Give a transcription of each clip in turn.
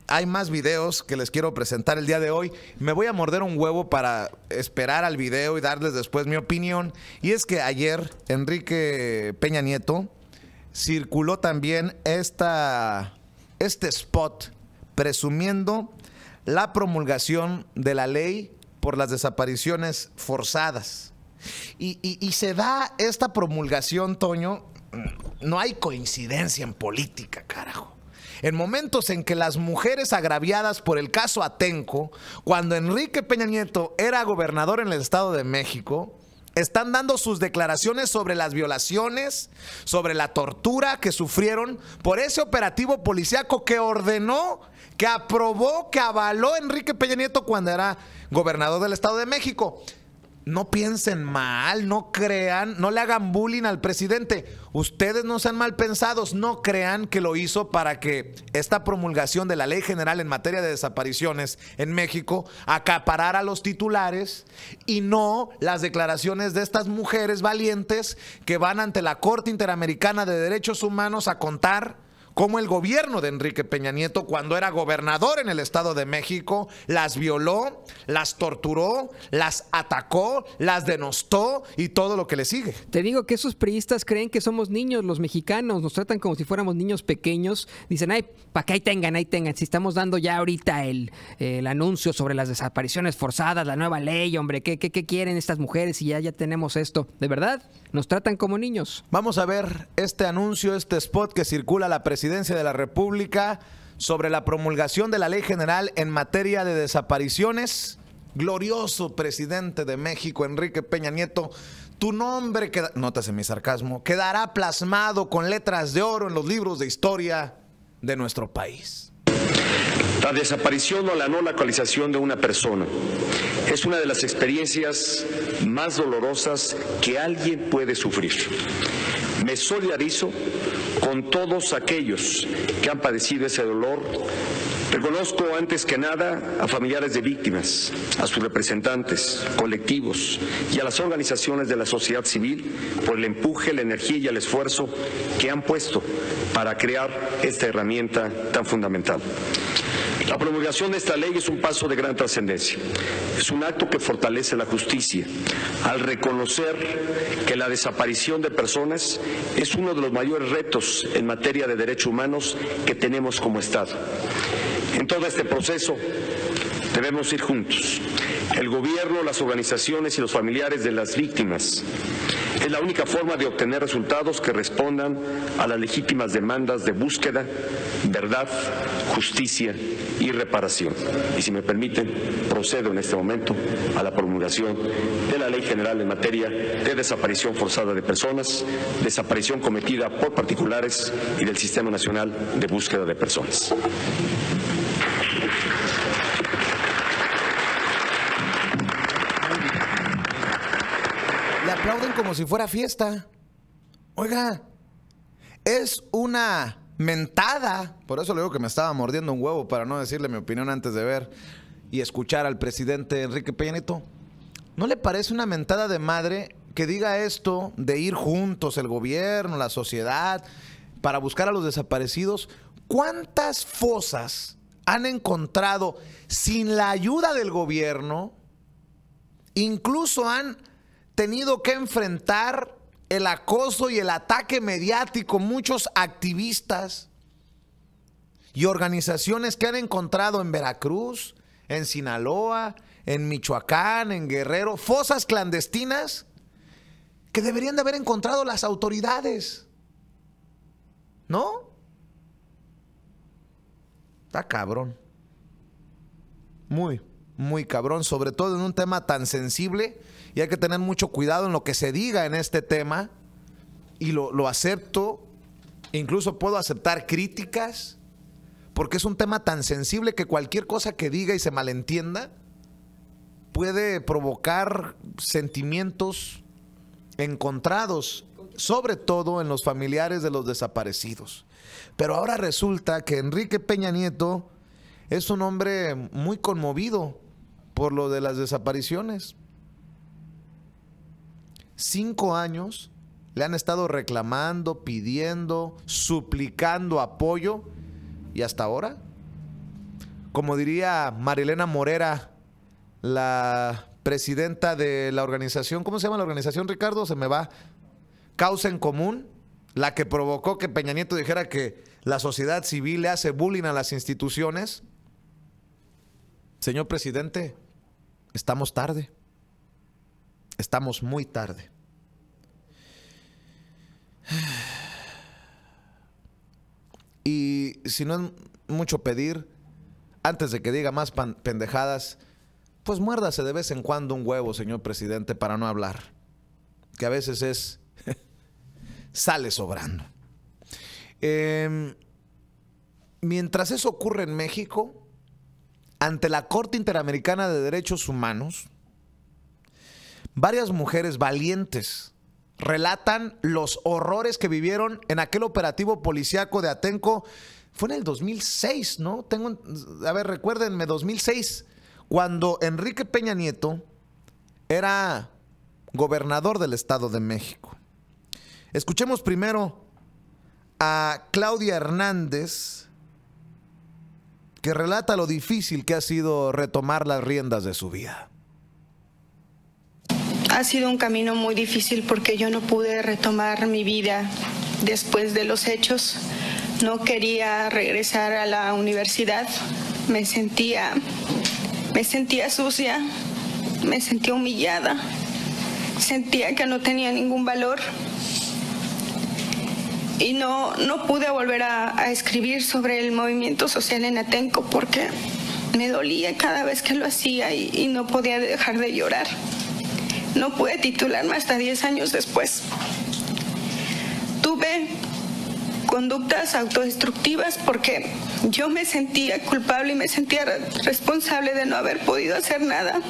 Hay más videos que les quiero presentar el día de hoy. Me voy a morder un huevo para esperar al video y darles después mi opinión. Y es que ayer Enrique Peña Nieto circuló también este spot presumiendo la promulgación de la ley por las desapariciones forzadas. Y se da esta promulgación, Toño. No hay coincidencia en política, carajo. En momentos en que las mujeres agraviadas por el caso Atenco, cuando Enrique Peña Nieto era gobernador en el Estado de México, están dando sus declaraciones sobre las violaciones, sobre la tortura que sufrieron por ese operativo policíaco que ordenó, que aprobó, que avaló Enrique Peña Nieto cuando era gobernador del Estado de México. No piensen mal, no crean, no le hagan bullying al presidente. Ustedes no sean mal pensados, no crean que lo hizo para que esta promulgación de la Ley General en materia de desapariciones en México acaparara los titulares y no las declaraciones de estas mujeres valientes que van ante la Corte Interamericana de Derechos Humanos a contar cómo el gobierno de Enrique Peña Nieto, cuando era gobernador en el Estado de México, las violó, las torturó, las atacó, las denostó y todo lo que le sigue. Te digo que esos priistas creen que somos niños, los mexicanos, nos tratan como si fuéramos niños pequeños. Dicen, ay, para que ahí tengan, si estamos dando ya ahorita el anuncio sobre las desapariciones forzadas, la nueva ley, hombre, ¿qué quieren estas mujeres si ya tenemos esto? ¿De verdad? Nos tratan como niños. Vamos a ver este anuncio, este spot que circula a la Presidencia de la República sobre la promulgación de la Ley General en materia de desapariciones. Glorioso presidente de México, Enrique Peña Nieto, tu nombre, nótase mi sarcasmo, quedará plasmado con letras de oro en los libros de historia de nuestro país. La desaparición o la no localización de una persona es una de las experiencias más dolorosas que alguien puede sufrir. Me solidarizo con todos aquellos que han padecido ese dolor. Reconozco antes que nada a familiares de víctimas, a sus representantes, colectivos y a las organizaciones de la sociedad civil por el empuje, la energía y el esfuerzo que han puesto para crear esta herramienta tan fundamental. La promulgación de esta ley es un paso de gran trascendencia. Es un acto que fortalece la justicia al reconocer que la desaparición de personas es uno de los mayores retos en materia de derechos humanos que tenemos como Estado. En todo este proceso debemos ir juntos. El gobierno, las organizaciones y los familiares de las víctimas. Es la única forma de obtener resultados que respondan a las legítimas demandas de búsqueda, verdad, justicia y reparación. Y si me permiten, procedo en este momento a la promulgación de la Ley General en materia de desaparición forzada de personas, desaparición cometida por particulares y del Sistema Nacional de Búsqueda de Personas. Le aplauden como si fuera fiesta. Oiga, es una mentada. Por eso le digo que me estaba mordiendo un huevo para no decirle mi opinión antes de ver y escuchar al presidente Enrique Peña Nieto. ¿No le parece una mentada de madre que diga esto de ir juntos el gobierno, la sociedad, para buscar a los desaparecidos? ¿Cuántas fosas han encontrado sin la ayuda del gobierno? Incluso han tenido que enfrentar el acoso y el ataque mediático muchos activistas y organizaciones que han encontrado en Veracruz, en Sinaloa, en Michoacán, en Guerrero, fosas clandestinas que deberían de haber encontrado las autoridades. ¿No? Está cabrón. Muy cabrón, sobre todo en un tema tan sensible, y hay que tener mucho cuidado en lo que se diga en este tema, y lo acepto, incluso puedo aceptar críticas, porque es un tema tan sensible que cualquier cosa que diga y se malentienda puede provocar sentimientos encontrados, sobre todo en los familiares de los desaparecidos. Pero ahora resulta que Enrique Peña Nieto es un hombre muy conmovido por lo de las desapariciones. 5 años le han estado reclamando, pidiendo, suplicando apoyo ¿Y hasta ahora? Como diría Marilena Morera, la presidenta de la organización, ¿cómo se llama la organización, Ricardo? Se me va. Causa en Común, la que provocó que Peña Nieto dijera que la sociedad civil le hace bullying a las instituciones. Señor presidente, estamos tarde. Estamos muy tarde. Y si no es mucho pedir, antes de que diga más pendejadas, pues muérdase de vez en cuando un huevo, señor presidente, para no hablar. Que a veces sale sobrando. Mientras eso ocurre en México, ante la Corte Interamericana de Derechos Humanos, varias mujeres valientes relatan los horrores que vivieron en aquel operativo policíaco de Atenco. Fue en el 2006, ¿no? A ver, recuérdenme, 2006, cuando Enrique Peña Nieto era gobernador del Estado de México. Escuchemos primero a Claudia Hernández, que relata lo difícil que ha sido retomar las riendas de su vida. Ha sido un camino muy difícil porque yo no pude retomar mi vida después de los hechos. No quería regresar a la universidad. Me sentía sucia, me sentía humillada, sentía que no tenía ningún valor. Y no pude volver a escribir sobre el movimiento social en Atenco porque me dolía cada vez que lo hacía y no podía dejar de llorar. No pude titularme hasta 10 años después. Tuve conductas autodestructivas porque yo me sentía culpable y me sentía responsable de no haber podido hacer nada,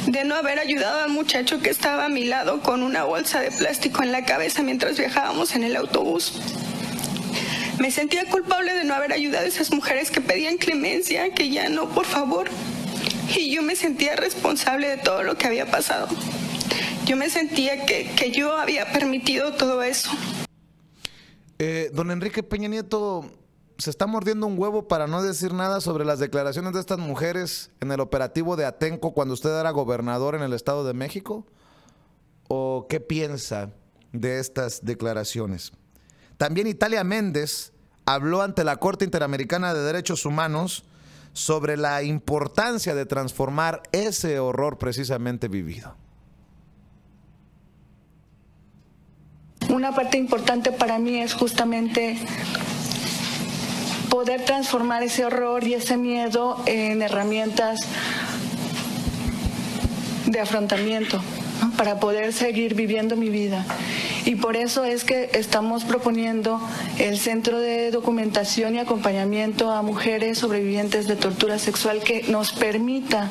de no haber ayudado al muchacho que estaba a mi lado con una bolsa de plástico en la cabeza mientras viajábamos en el autobús. Me sentía culpable de no haber ayudado a esas mujeres que pedían clemencia, que ya no, por favor. Y yo me sentía responsable de todo lo que había pasado. Yo me sentía que yo había permitido todo eso. Don Enrique Peña Nieto se está mordiendo un huevo para no decir nada sobre las declaraciones de estas mujeres en el operativo de Atenco cuando usted era gobernador en el Estado de México. ¿O qué piensa de estas declaraciones? También Italia Méndez habló ante la Corte Interamericana de Derechos Humanos sobre la importancia de transformar ese horror precisamente vivido. Una parte importante para mí es justamente poder transformar ese horror y ese miedo en herramientas de afrontamiento, ¿no? Para poder seguir viviendo mi vida. Y por eso es que estamos proponiendo el Centro de Documentación y Acompañamiento a Mujeres Sobrevivientes de Tortura Sexual, que nos permita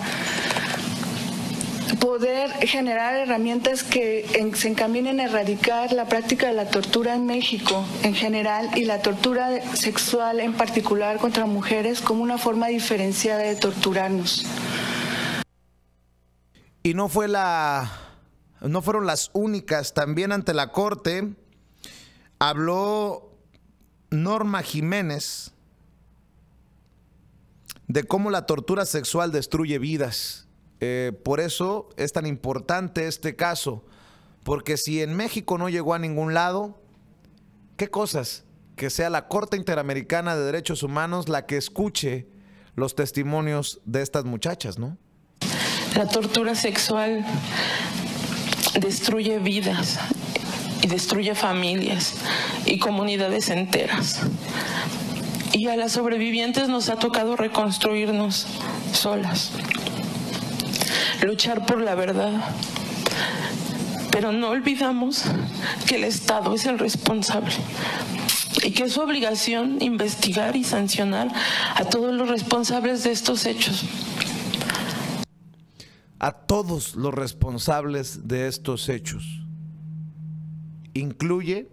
poder generar herramientas que se encaminen a erradicar la práctica de la tortura en México en general y la tortura sexual en particular contra mujeres como una forma diferenciada de torturarnos. Y no fueron las únicas. También ante la Corte habló Norma Jiménez de cómo la tortura sexual destruye vidas. Por eso es tan importante este caso, porque si en México no llegó a ningún lado, ¿qué cosas? Que sea la Corte Interamericana de Derechos Humanos la que escuche los testimonios de estas muchachas, ¿no? La tortura sexual destruye vidas y destruye familias y comunidades enteras. Y a las sobrevivientes nos ha tocado reconstruirnos solas, luchar por la verdad. Pero no olvidamos que el Estado es el responsable y que es su obligación investigar y sancionar a todos los responsables de estos hechos. A todos los responsables de estos hechos. Incluye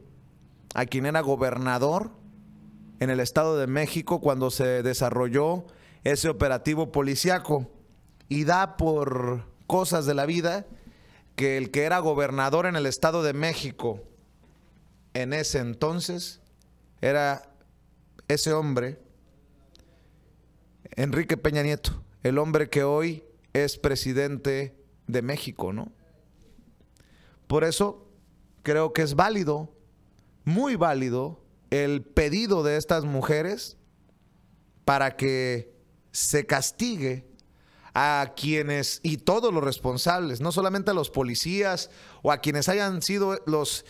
a quien era gobernador en el Estado de México cuando se desarrolló ese operativo policíaco. Y da por cosas de la vida que el que era gobernador en el Estado de México en ese entonces era ese hombre Enrique Peña Nieto, el hombre que hoy es presidente de México, ¿no? Por eso creo que es válido, muy válido, el pedido de estas mujeres para que se castigue a quienes y todos los responsables, no solamente a los policías o a quienes hayan sido los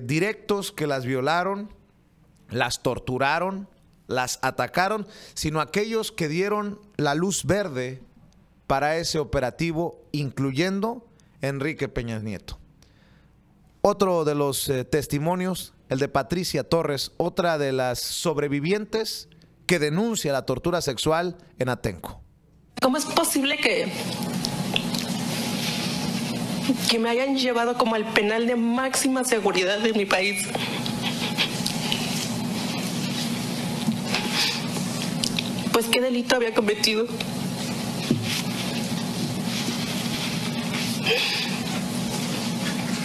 directos que las violaron, las torturaron, las atacaron, sino aquellos que dieron la luz verde para ese operativo, incluyendo Enrique Peña Nieto. Otro de los testimonios, el de Patricia Torres, otra de las sobrevivientes que denuncia la tortura sexual en Atenco. ¿Cómo es posible que me hayan llevado como al penal de máxima seguridad de mi país? Pues qué delito había cometido.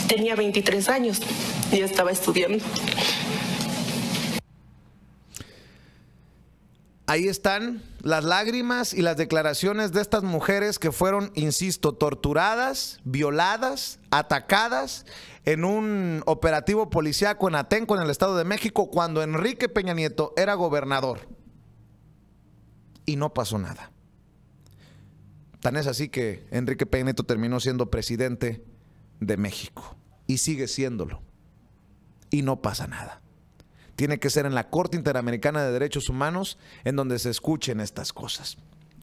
Tenía 23 años y estaba estudiando. Ahí están las lágrimas y las declaraciones de estas mujeres que fueron, insisto, torturadas, violadas, atacadas en un operativo policíaco en Atenco, en el Estado de México, cuando Enrique Peña Nieto era gobernador. Y no pasó nada. Tan es así que Enrique Peña Nieto terminó siendo presidente de México. Y sigue siéndolo. Y no pasa nada. Tiene que ser en la Corte Interamericana de Derechos Humanos en donde se escuchen estas cosas.